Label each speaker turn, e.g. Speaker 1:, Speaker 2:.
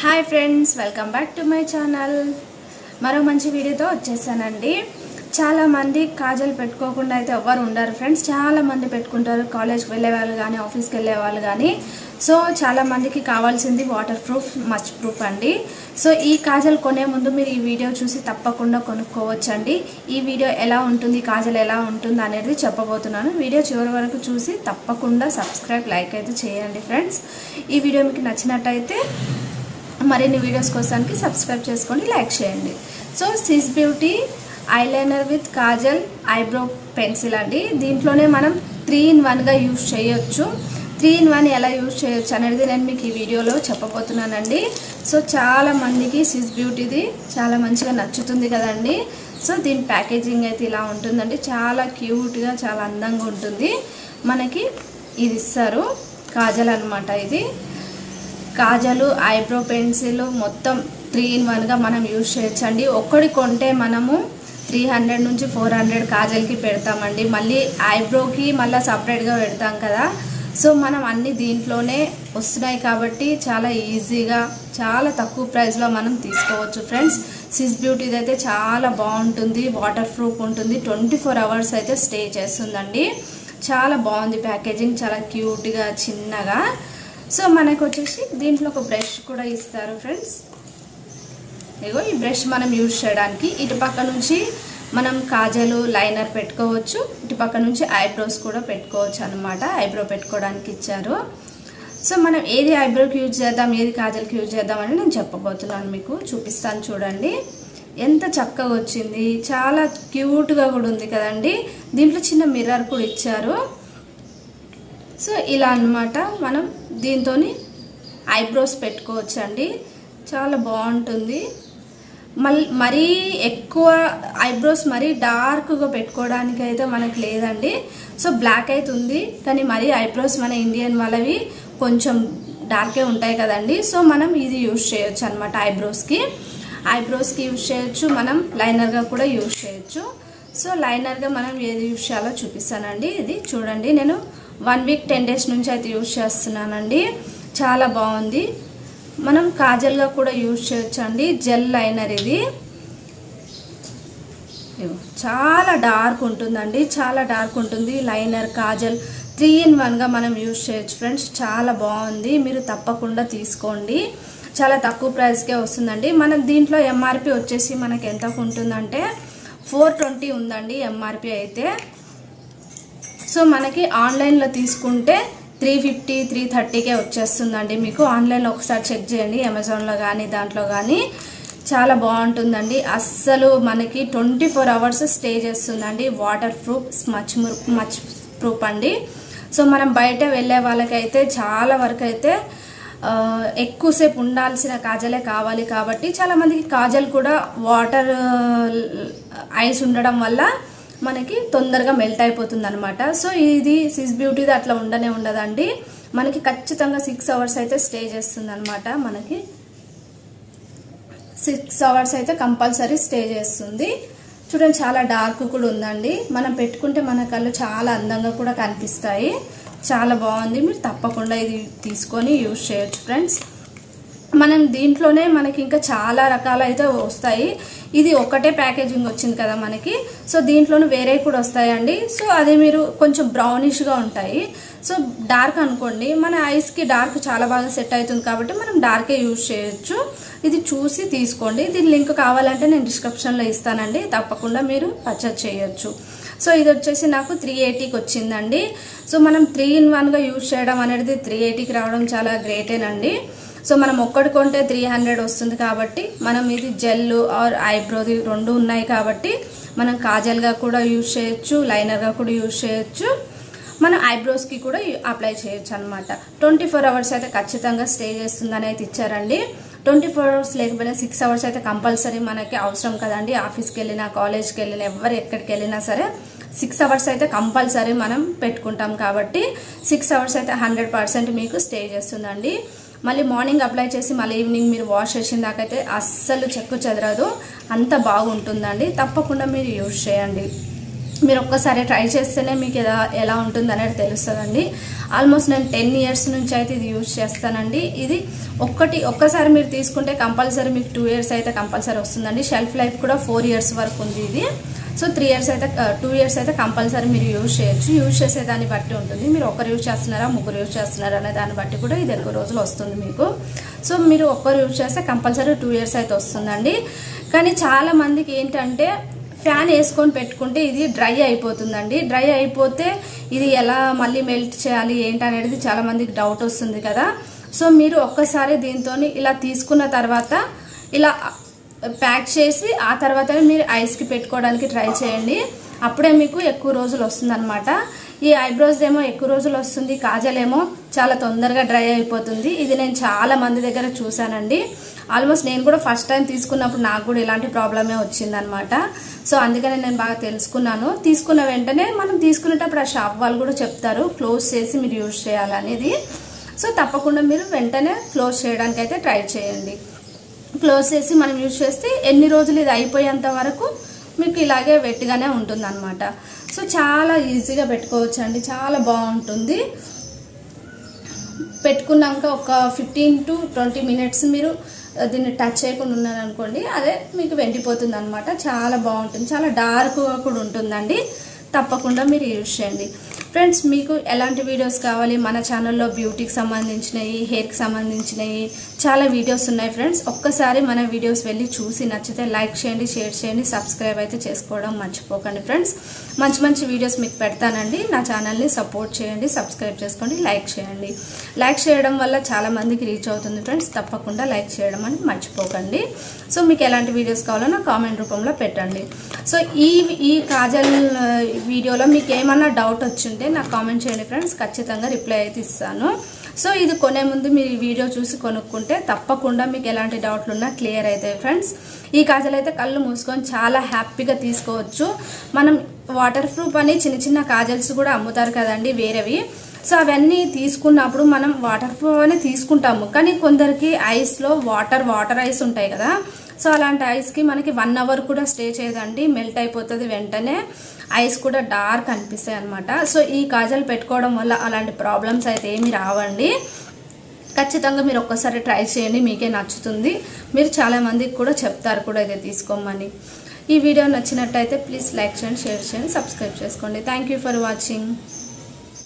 Speaker 1: Hi friends, welcome back to my channel. మరో మంచి వీడియోతో వచ్చేసానండి. చాలా మంది కాజల్ పెట్టుకోకుండా అయితే ఎవ్వరు ఉండరు ఫ్రెండ్స్. చాలా మంది పెట్టుకుంటారు, కాలేజ్కి వెళ్ళే వాళ్ళు కానీ ఆఫీస్కి వెళ్ళే వాళ్ళు కానీ. సో చాలా మందికి కావాల్సింది వాటర్ ప్రూఫ్, మచ్ ప్రూఫ్ అండి. సో ఈ కాజల్ కొనే ముందు మీరు ఈ వీడియో చూసి తప్పకుండా కొనుక్కోవచ్చండి. ఈ వీడియో ఎలా ఉంటుంది, కాజల్ ఎలా ఉంటుంది అనేది చెప్పబోతున్నాను. వీడియో చివరి వరకు చూసి తప్పకుండా సబ్స్క్రైబ్, లైక్ అయితే చేయండి ఫ్రెండ్స్. ఈ వీడియో మీకు నచ్చినట్టయితే మరిన్ని వీడియోస్ కోసానికి సబ్స్క్రైబ్ చేసుకోండి, లైక్ చేయండి. So Swiss Beauty eyeliner with kajal eyebrow pencil అండి. దీంట్లోనే మనం 3-in-1గా యూజ్ చేయొచ్చు. 3-in-1 ఎలా యూజ్ చేయొచ్చు అనేది నేను మీకు ఈ వీడియోలో చెప్పబోతున్నానండి. సో చాలా మందికి సిస్ బ్యూటీది చాలా మంచిగా నచ్చుతుంది కదండి. సో దీని ప్యాకేజింగ్ అయితే ఇలా ఉంటుందండి. చాలా క్యూట్గా, చాలా అందంగా ఉంటుంది. మనకి ఇది ఇస్తారు, కాజల్ అనమాట. ఇది కాజలు, ఐబ్రో పెన్సిల్ మొత్తం 3-in-1గా మనం యూజ్ చేయొచ్చండి. ఒక్కడి కొంటే మనము 300 నుంచి 400 కాజల్కి పెడతామండి. మళ్ళీ ఐబ్రోకి మళ్ళీ సపరేట్గా పెడతాం కదా. సో మనం అన్ని దీంట్లోనే వస్తున్నాయి కాబట్టి చాలా ఈజీగా, చాలా తక్కువ ప్రైస్లో మనం తీసుకోవచ్చు ఫ్రెండ్స్. సిస్ బ్యూటీది అయితే చాలా బాగుంటుంది, వాటర్ ప్రూఫ్ ఉంటుంది, 24 hours అయితే స్టే చేస్తుందండి. చాలా బాగుంది ప్యాకేజింగ్, చాలా క్యూట్గా, చిన్నగా. సో మనకు వచ్చేసి దీంట్లో ఒక బ్రష్ కూడా ఇస్తారు ఫ్రెండ్స్. ఇగో ఈ బ్రష్ మనం యూజ్ చేయడానికి ఇటు పక్క నుంచి మనం కాజలు, లైనర్ పెట్టుకోవచ్చు, ఇటు పక్క నుంచి ఐబ్రోస్ కూడా పెట్టుకోవచ్చు అనమాట. ఐబ్రో పెట్టుకోవడానికి ఇచ్చారు. సో మనం ఏది ఐబ్రోకి యూజ్ చేద్దాం, ఏది కాజల్కి యూజ్ చేద్దాం అని నేను చెప్పబోతున్నాను, మీకు చూపిస్తాను. చూడండి ఎంత చక్కగా వచ్చింది, చాలా క్యూట్గా కూడా ఉంది కదండి. దీంట్లో చిన్న మిర్రర్ కూడా ఇచ్చారు. సో ఇలా అన్నమాట మనం దీంతో ఐబ్రోస్ పెట్టుకోవచ్చు అండి. చాలా బాగుంటుంది. మరీ ఎక్కువ ఐబ్రోస్ మరీ డార్క్గా పెట్టుకోవడానికి అయితే మనకు లేదండి. సో బ్లాక్ అయితే ఉంది, కానీ మరీ ఐబ్రోస్ మన ఇండియన్ వాళ్ళవి కొంచెం డార్కే ఉంటాయి కదండి. సో మనం ఇది యూజ్ చేయొచ్చు అనమాట. ఐబ్రోస్కి యూజ్ చేయొచ్చు, మనం లైనర్గా కూడా యూజ్ చేయొచ్చు. సో లైనర్గా మనం ఏది యూజ్ చేయాలో చూపిస్తానండి. ఇది చూడండి, నేను 1 week 10 days నుంచి అయితే యూజ్ చేస్తున్నానండి. చాలా బాగుంది. మనం కాజల్గా కూడా యూజ్ చేయొచ్చు అండి. జెల్ లైనర్ ఇది చాలా డార్క్ ఉంటుందండి, చాలా డార్క్ ఉంటుంది. లైనర్, కాజల్ 3-in-1గా మనం యూజ్ చేయొచ్చు ఫ్రెండ్స్. చాలా బాగుంది, మీరు తప్పకుండా తీసుకోండి. చాలా తక్కువ ప్రైస్కే వస్తుందండి. మనం దీంట్లో ఎంఆర్పి వచ్చేసి మనకి ఎంత ఉంటుందంటే 420 ఉందండి ఎంఆర్పి అయితే. సో మనకి ఆన్లైన్లో తీసుకుంటే 350, 330కే వచ్చేస్తుందండి. మీకు ఆన్లైన్లో ఒకసారి చెక్ చేయండి, అమెజాన్లో కానీ దాంట్లో కానీ. చాలా బాగుంటుందండి. అస్సలు మనకి 24 hours స్టే చేస్తుందండి. వాటర్ ప్రూఫ్, మచ్ ప్రూఫ్ అండి. సో మనం బయట వెళ్ళే వాళ్ళకైతే చాలా వరకు అయితే ఎక్కువసేపు ఉండాల్సిన కాజలే కావాలి కాబట్టి చాలా మందికి కాజల్ కూడా వాటర్ ఐస్ ఉండడం వల్ల మనకి తొందరగా మెల్ట్ అయిపోతుంది అనమాట. సో ఇది సిస్ బ్యూటీది అట్లా ఉండదండి. మనకి ఖచ్చితంగా 6 hours అయితే స్టే చేస్తుంది అనమాట. మనకి 6 hours అయితే కంపల్సరీ స్టే చేస్తుంది. చూడండి చాలా డార్క్ కూడా ఉందండి. మనం పెట్టుకుంటే మన కళ్ళు చాలా అందంగా కూడా కనిపిస్తాయి. చాలా బాగుంది, మీరు తప్పకుండా ఇది తీసుకొని యూజ్ చేయొచ్చు ఫ్రెండ్స్. మనం దీంట్లోనే మనకి ఇంకా చాలా రకాలు అయితే వస్తాయి. ఇది ఒకటే ప్యాకేజింగ్ వచ్చింది కదా మనకి. సో దీంట్లోనే వేరే కూడా వస్తాయండి. సో అది మీరు కొంచెం బ్రౌనిష్గా ఉంటాయి. సో డార్క్ అనుకోండి, మన ఐస్కి డార్క్ చాలా బాగా సెట్ అవుతుంది కాబట్టి మనం డార్కే యూజ్ చేయొచ్చు. ఇది చూసి తీసుకోండి. దీని లింక్ కావాలంటే నేను డిస్క్రిప్షన్లో ఇస్తానండి, తప్పకుండా మీరు పర్చేజ్ చేయొచ్చు. సో ఇది వచ్చేసి నాకు 380కి వచ్చిందండి. సో మనం 3-in-1గా యూజ్ చేయడం అనేది 380కి రావడం చాలా గ్రేటేనండి. సో మనం ఒక్కటి కొంటే 300 వస్తుంది కాబట్టి మనం ఇది జెల్ ఆర్ ఐబ్రోది 2 ఉన్నాయి కాబట్టి మనం కాజల్గా కూడా యూజ్ చేయొచ్చు, లైనర్గా కూడా యూజ్ చేయొచ్చు, మనం ఐబ్రోస్కి కూడా అప్లై చేయొచ్చు అనమాట. 24 hours అయితే ఖచ్చితంగా స్టే చేస్తుందని అయితే ఇచ్చారండి. 24 hours లేకపోయినా 6 hours అయితే కంపల్సరీ మనకి అవసరం కదండి. ఆఫీస్కి వెళ్ళినా, కాలేజ్కి వెళ్ళినా, ఎవరు ఎక్కడికి వెళ్ళినా సరే 6 hours అయితే కంపల్సరీ మనం పెట్టుకుంటాం కాబట్టి 6 hours అయితే 100% మీకు స్టే చేస్తుందండి. మళ్ళీ మార్నింగ్ అప్లై చేసి మళ్ళీ ఈవినింగ్ మీరు వాష్ చేసిన దాకైతే అస్సలు చెక్కు చెదరదు, అంత బాగుంటుందండి. తప్పకుండా మీరు యూజ్ చేయండి. మీరు ఒక్కసారి ట్రై చేస్తేనే మీకు ఎలా ఉంటుంది అనేది తెలుస్తుందండి. ఆల్మోస్ట్ నేను 10 years నుంచి అయితే ఇది యూజ్ చేస్తానండి. ఇది ఒక్కసారి మీరు తీసుకుంటే కంపల్సరీ మీకు 2 years అయితే కంపల్సరీ వస్తుందండి. షెల్ఫ్ లైఫ్ కూడా 4 years వరకు ఉంది ఇది. సో 2 years అయితే కంపల్సరీ మీరు యూజ్ చేయొచ్చు. యూజ్ చేసే దాన్ని బట్టి ఉంటుంది. మీరు ఒకరు యూజ్ చేస్తున్నారా, ముగ్గురు యూజ్ చేస్తున్నారా అనే దాన్ని బట్టి కూడా ఇది ఎక్కువ రోజులు వస్తుంది మీకు. సో మీరు ఒక్కరు యూజ్ చేస్తే కంపల్సరీ 2 years అయితే వస్తుందండి. కానీ చాలా మందికి ఏంటంటే ఫ్యాన్ వేసుకొని పెట్టుకుంటే ఇది డ్రై అయిపోతుందండి. డ్రై అయిపోతే ఇది ఎలా మళ్ళీ మెల్ట్ చేయాలి ఏంటి అనేది చాలా మందికి డౌట్ వస్తుంది కదా. సో మీరు ఒక్కసారి దీంతో ఇలా తీసుకున్న తర్వాత ఇలా ప్యాక్ చేసి ఆ తర్వాత మీరు ఐస్కి పెట్టుకోవడానికి ట్రై చేయండి. అప్పుడే మీకు ఎక్కువ రోజులు వస్తుంది అనమాట. ఈ ఐబ్రోస్ ఏమో ఎక్కువ రోజులు వస్తుంది, కాజల్ ఏమో చాలా తొందరగా డ్రై అయిపోతుంది. ఇది నేను చాలా మంది దగ్గర చూసానండి. ఆల్మోస్ట్ నేను కూడా ఫస్ట్ టైం తీసుకున్నప్పుడు నాకు కూడా ఇలాంటి ప్రాబ్లమే వచ్చిందనమాట. సో అందుకని నేను బాగా తెలుసుకున్నాను. తీసుకున్న వెంటనే మనం తీసుకునేటప్పుడు ఆ షాప్ వాళ్ళు కూడా చెప్తారు క్లోజ్ చేసి మీరు యూజ్ చేయాలనేది. సో తప్పకుండా మీరు వెంటనే క్లోజ్ చేయడానికి అయితే ట్రై చేయండి. క్లోజ్ చేసి మనం యూజ్ చేస్తే ఎన్ని రోజులు ఇది అయిపోయేంత వరకు మీకు ఇలాగే వెట్టిగానే ఉంటుంది అనమాట. సో చాలా ఈజీగా పెట్టుకోవచ్చు అండి, చాలా బాగుంటుంది. పెట్టుకున్నాక ఒక 15 to 20 minutes మీరు దీన్ని టచ్ చేయకుండా ఉన్నారనుకోండి, అదే మీకు వెండిపోతుంది అనమాట. చాలా బాగుంటుంది, చాలా డార్క్గా కూడా ఉంటుందండి. తప్పకుండా మీరు యూజ్ చేయండి. ఫ్రెండ్స్, మీకు ఎలాంటి వీడియోస్ కావాలి? మన ఛానల్లో బ్యూటీకి సంబంధించినవి, హెయిర్కి సంబంధించినవి చాలా వీడియోస్ ఉన్నాయి ఫ్రెండ్స్. ఒక్కసారి మన వీడియోస్ వెళ్ళి చూసి నచ్చితే లైక్ చేయండి, షేర్ చేయండి, సబ్స్క్రైబ్ అయితే చేసుకోవడం మర్చిపోకండి ఫ్రెండ్స్. మంచి మంచి వీడియోస్ మీకు పెడతానండి. నా ఛానల్ని సపోర్ట్ చేయండి, సబ్స్క్రైబ్ చేసుకోండి, లైక్ చేయండి. లైక్ చేయడం వల్ల చాలా మందికి రీచ్ అవుతుంది ఫ్రెండ్స్. తప్పకుండా లైక్ చేయడం అని మర్చిపోకండి. సో మీకు ఎలాంటి వీడియోస్ కావాలో నా కామెంట్ రూపంలో పెట్టండి. సో ఈ కాజల్ వీడియోలో మీకు ఏమన్నా డౌట్ వచ్చింటే నాకు కామెంట్ చేయండి ఫ్రెండ్స్, ఖచ్చితంగా రిప్లై అయితే ఇస్తాను. సో ఇది కొనే ముందు మీరు ఈ వీడియో చూసి కొనుక్కుంటే తప్పకుండా మీకు ఎలాంటి డౌట్లు ఉన్నా క్లియర్ అవుతాయి ఫ్రెండ్స్. ఈ కాజల్ అయితే కళ్ళు మూసుకొని చాలా హ్యాపీగా తీసుకోవచ్చు. మనం వాటర్ ప్రూఫ్ అని చిన్న చిన్న కాజల్స్ కూడా అమ్ముతారు కదండి వేరేవి. సో అవన్నీ తీసుకున్నప్పుడు మనం వాటర్ ప్రూఫ్ అని తీసుకుంటాము, కానీ కొందరికి ఐస్లో వాటర్ ఐస్ ఉంటాయి కదా. సో అలాంటి ఐస్కి మనకి 1 hour కూడా స్టే చేయదండి, మెల్ట్ అయిపోతుంది వెంటనే. ఐస్ కూడా డార్క్ అనిపిస్తాయి అనమాట. సో ఈ కాజల్ పెట్టుకోవడం వల్ల అలాంటి ప్రాబ్లమ్స్ అయితే ఏమీ రావండి. ఖచ్చితంగా మీరు ఒక్కసారి ట్రై చేయండి, మీకే నచ్చుతుంది. మీరు చాలా మందికి కూడా చెప్తారు కూడా ఇదే తీసుకోమని. ఈ వీడియో నచ్చినట్టయితే ప్లీజ్ లైక్ చేయండి, షేర్ చేయండి, సబ్స్క్రైబ్ చేసుకోండి. Thank you for watching.